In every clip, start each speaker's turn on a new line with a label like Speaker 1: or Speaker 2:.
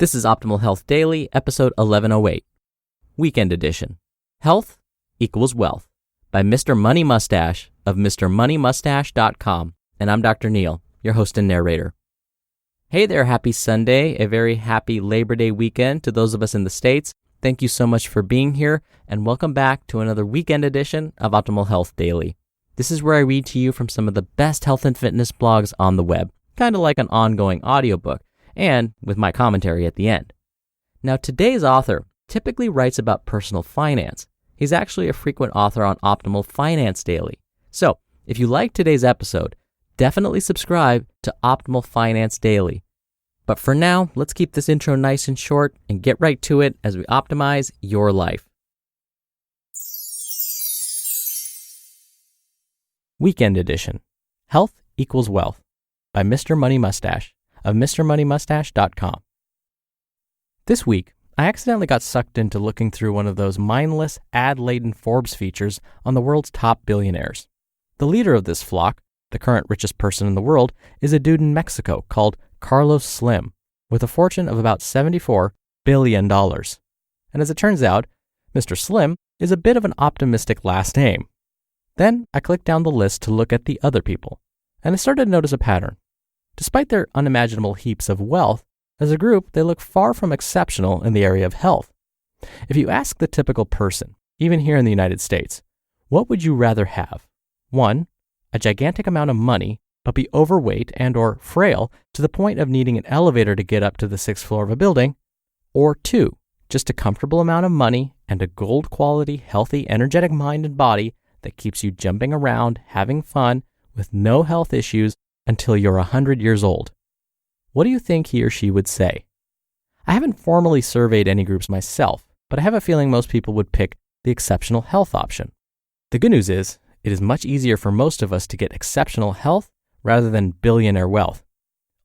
Speaker 1: This is Optimal Health Daily, episode 1108, Weekend Edition. Health equals Wealth by Mr. Money Mustache of MrMoneyMustache.com. And I'm Dr. Neil, your host and narrator. Hey there, happy Sunday, a very happy Labor Day weekend to those of us in the States. Thank you so much for being here, and welcome back to another weekend edition of Optimal Health Daily. This is where I read to you from some of the best health and fitness blogs on the web, kind of like an ongoing audiobook, and with my commentary at the end. Now, today's author typically writes about personal finance. He's actually a frequent author on Optimal Finance Daily. So, if you like today's episode, definitely subscribe to Optimal Finance Daily. But for now, let's keep this intro nice and short and get right to it as we optimize your life. Weekend Edition. Health equals Wealth by Mr. Money Mustache of MrMoneyMustache.com. This week, I accidentally got sucked into looking through one of those mindless, ad-laden Forbes features on the world's top billionaires. The leader of this flock, the current richest person in the world, is a dude in Mexico called Carlos Slim, with a fortune of about $74 billion. And as it turns out, Mr. Slim is a bit of an optimistic last name. Then I clicked down the list to look at the other people, and I started to notice a pattern. Despite their unimaginable heaps of wealth, as a group, they look far from exceptional in the area of health. If you ask the typical person, even here in the United States, what would you rather have? 1, a gigantic amount of money, but be overweight and or frail to the point of needing an elevator to get up to the 6th floor of a building, or 2, just a comfortable amount of money and a gold quality, healthy, energetic mind and body that keeps you jumping around, having fun, with no health issues until you're 100 years old. What do you think he or she would say? I haven't formally surveyed any groups myself, but I have a feeling most people would pick the exceptional health option. The good news is, it is much easier for most of us to get exceptional health rather than billionaire wealth.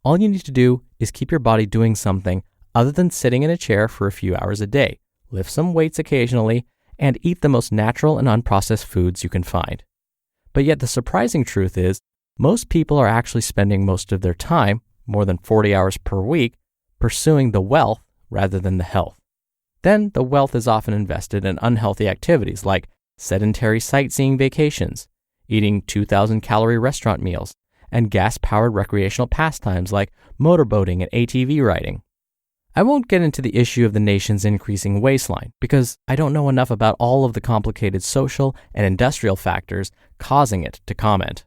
Speaker 1: All you need to do is keep your body doing something other than sitting in a chair for a few hours a day, lift some weights occasionally, and eat the most natural and unprocessed foods you can find. But yet the surprising truth is, most people are actually spending most of their time, more than 40 hours per week, pursuing the wealth rather than the health. Then the wealth is often invested in unhealthy activities like sedentary sightseeing vacations, eating 2,000-calorie restaurant meals, and gas-powered recreational pastimes like motorboating and ATV riding. I won't get into the issue of the nation's increasing waistline because I don't know enough about all of the complicated social and industrial factors causing it to comment.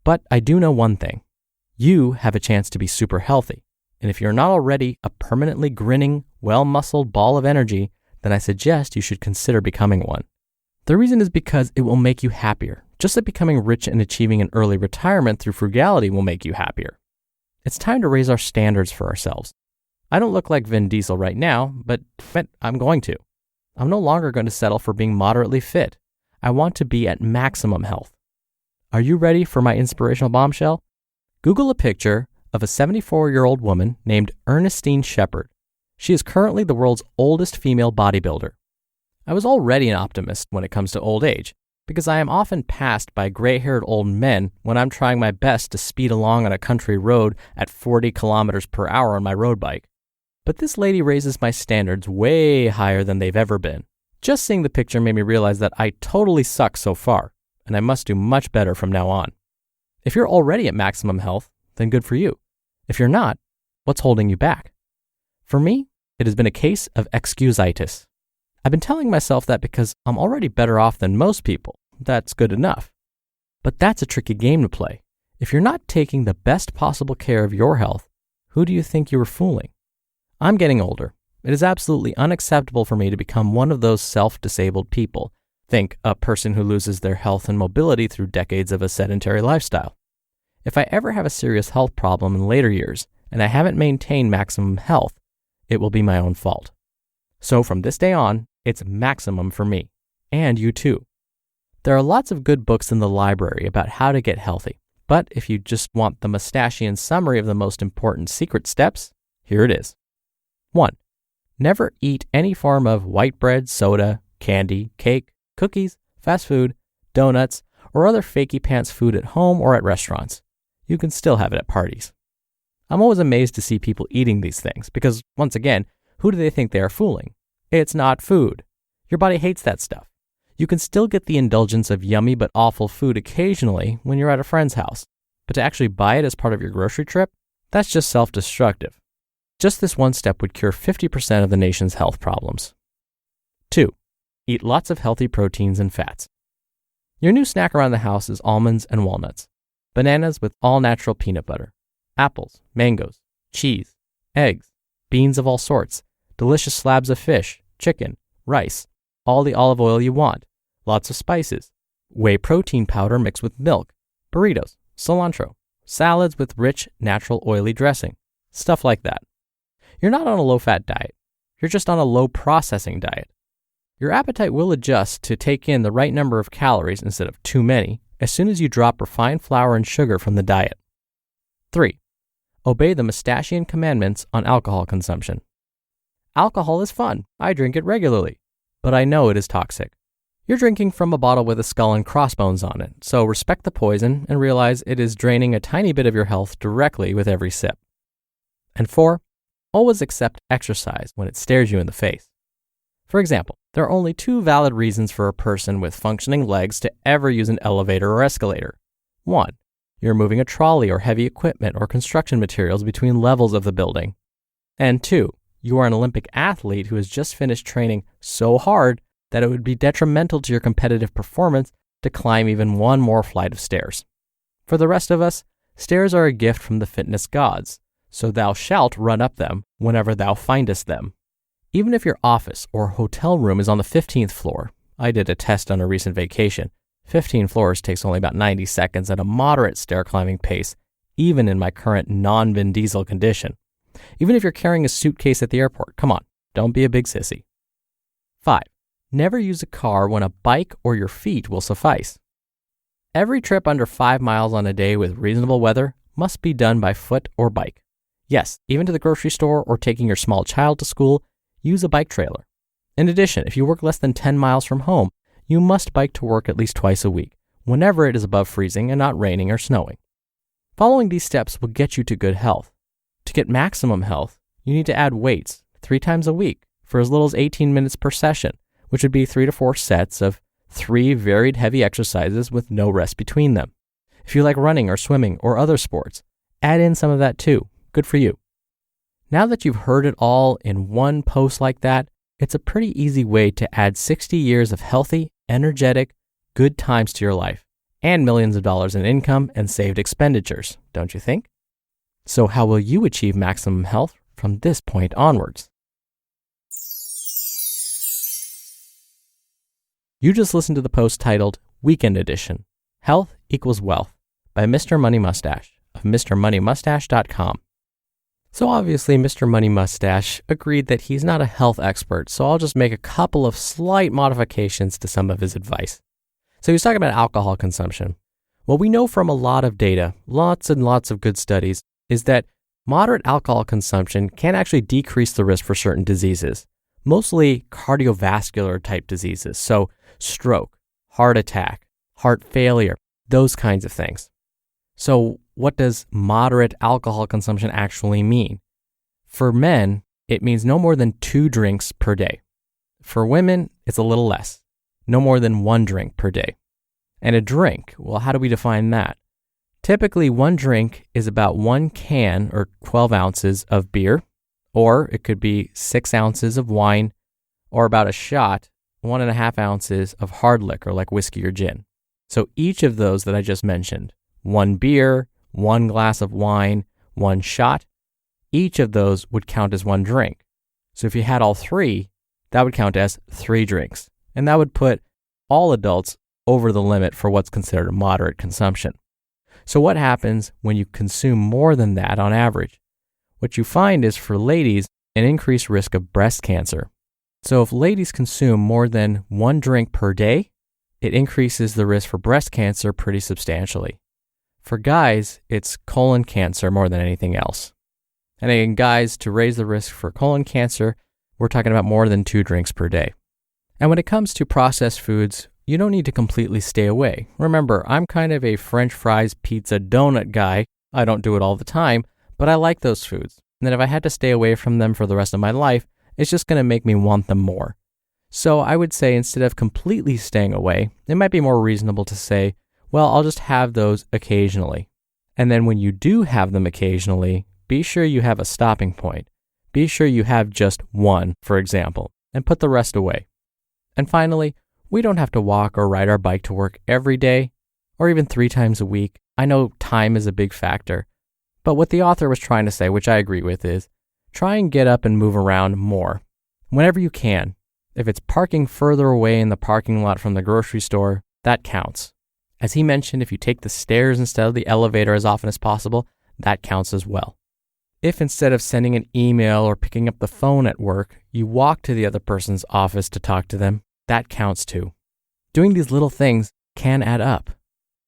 Speaker 1: But I do know one thing. You have a chance to be super healthy, and if you're not already a permanently grinning, well-muscled ball of energy, then I suggest you should consider becoming one. The reason is because it will make you happier, just like becoming rich and achieving an early retirement through frugality will make you happier. It's time to raise our standards for ourselves. I don't look like Vin Diesel right now, but I'm going to. I'm no longer going to settle for being moderately fit. I want to be at maximum health. Are you ready for my inspirational bombshell? Google a picture of a 74-year-old woman named Ernestine Shepard. She is currently the world's oldest female bodybuilder. I was already an optimist when it comes to old age, because I am often passed by gray-haired old men when I'm trying my best to speed along on a country road at 40 kilometers per hour on my road bike. But this lady raises my standards way higher than they've ever been. Just seeing the picture made me realize that I totally suck so far, and I must do much better from now on. If you're already at maximum health, then good for you. If you're not, what's holding you back? For me, it has been a case of excusitis. I've been telling myself that because I'm already better off than most people, that's good enough. But that's a tricky game to play. If you're not taking the best possible care of your health, who do you think you were fooling? I'm getting older. It is absolutely unacceptable for me to become one of those self-disabled people. Think a person who loses their health and mobility through decades of a sedentary lifestyle. If I ever have a serious health problem in later years and I haven't maintained maximum health, it will be my own fault. So from this day on, it's maximum for me, and you too. There are lots of good books in the library about how to get healthy, but if you just want the Mustachian summary of the most important secret steps, here it is. 1. Never eat any form of white bread, soda, candy, cake, cookies, fast food, donuts, or other fakey pants food at home or at restaurants. You can still have it at parties. I'm always amazed to see people eating these things because, once again, who do they think they are fooling? It's not food. Your body hates that stuff. You can still get the indulgence of yummy but awful food occasionally when you're at a friend's house, but to actually buy it as part of your grocery trip, that's just self-destructive. Just this one step would cure 50% of the nation's health problems. 2. Eat lots of healthy proteins and fats. Your new snack around the house is almonds and walnuts, bananas with all-natural peanut butter, apples, mangoes, cheese, eggs, beans of all sorts, delicious slabs of fish, chicken, rice, all the olive oil you want, lots of spices, whey protein powder mixed with milk, burritos, cilantro, salads with rich, natural oily dressing, stuff like that. You're not on a low-fat diet. You're just on a low-processing diet. Your appetite will adjust to take in the right number of calories instead of too many as soon as you drop refined flour and sugar from the diet. 3. Obey the Mustachian commandments on alcohol consumption. Alcohol is fun. I drink it regularly, but I know it is toxic. You're drinking from a bottle with a skull and crossbones on it, so respect the poison and realize it is draining a tiny bit of your health directly with every sip. And 4. Always accept exercise when it stares you in the face. For example, there are only 2 valid reasons for a person with functioning legs to ever use an elevator or escalator. 1. You're moving a trolley or heavy equipment or construction materials between levels of the building. And 2. You are an Olympic athlete who has just finished training so hard that it would be detrimental to your competitive performance to climb even one more flight of stairs. For the rest of us, stairs are a gift from the fitness gods, so thou shalt run up them whenever thou findest them. Even if your office or hotel room is on the 15th floor, I did a test on a recent vacation. 15 floors takes only about 90 seconds at a moderate stair climbing pace, even in my current non-Vin Diesel condition. Even if you're carrying a suitcase at the airport, come on, don't be a big sissy. 5. Never use a car when a bike or your feet will suffice. Every trip under 5 miles on a day with reasonable weather must be done by foot or bike. Yes, even to the grocery store or taking your small child to school, use a bike trailer. In addition, if you work less than 10 miles from home, you must bike to work at least twice a week, whenever it is above freezing and not raining or snowing. Following these steps will get you to good health. To get maximum health, you need to add weights 3 times a week for as little as 18 minutes per session, which would be 3 to 4 sets of 3 varied heavy exercises with no rest between them. If you like running or swimming or other sports, add in some of that too. Good for you. Now that you've heard it all in one post like that, it's a pretty easy way to add 60 years of healthy, energetic, good times to your life, and millions of dollars in income and saved expenditures, don't you think? So how will you achieve maximum health from this point onwards? You just listened to the post titled Weekend Edition, Health Equals Wealth by Mr. Money Mustache of MrMoneyMustache.com. So obviously, Mr. Money Mustache agreed that he's not a health expert, so I'll just make a couple of slight modifications to some of his advice. So he was talking about alcohol consumption. What we know from a lot of data, lots and lots of good studies, is that moderate alcohol consumption can actually decrease the risk for certain diseases, mostly cardiovascular type diseases, so stroke, heart attack, heart failure, those kinds of things. So what does moderate alcohol consumption actually mean? For men, it means no more than 2 drinks per day. For women, it's a little less, no more than 1 drink per day. And a drink, well, how do we define that? Typically, 1 drink is about 1 can or 12 ounces of beer, or it could be 6 ounces of wine, or about a shot, 1.5 ounces of hard liquor like whiskey or gin. So each of those that I just mentioned, 1 beer, 1 glass of wine, 1 shot, each of those would count as 1 drink. So if you had all 3, that would count as 3 drinks. And that would put all adults over the limit for what's considered a moderate consumption. So what happens when you consume more than that on average? What you find is for ladies, an increased risk of breast cancer. So if ladies consume more than 1 drink per day, it increases the risk for breast cancer pretty substantially. For guys, it's colon cancer more than anything else. And again, guys, to raise the risk for colon cancer, we're talking about more than 2 drinks per day. And when it comes to processed foods, you don't need to completely stay away. Remember, I'm kind of a French fries, pizza, donut guy. I don't do it all the time, but I like those foods. And then if I had to stay away from them for the rest of my life, it's just going to make me want them more. So I would say instead of completely staying away, it might be more reasonable to say, well, I'll just have those occasionally. And then when you do have them occasionally, be sure you have a stopping point. Be sure you have just one, for example, and put the rest away. And finally, we don't have to walk or ride our bike to work every day, or even 3 times a week. I know time is a big factor, but what the author was trying to say, which I agree with, is try and get up and move around more, whenever you can. If it's parking further away in the parking lot from the grocery store, that counts. As he mentioned, if you take the stairs instead of the elevator as often as possible, that counts as well. If instead of sending an email or picking up the phone at work, you walk to the other person's office to talk to them, that counts too. Doing these little things can add up.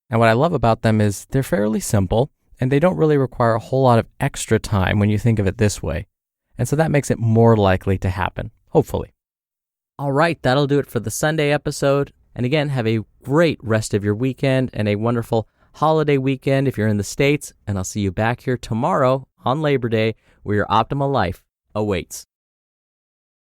Speaker 1: And what I love about them is they're fairly simple, and they don't really require a whole lot of extra time when you think of it this way. And so that makes it more likely to happen, hopefully. All right, that'll do it for the Sunday episode. And again, have a great rest of your weekend and a wonderful holiday weekend if you're in the States. And I'll see you back here tomorrow on Labor Day where your optimal life awaits.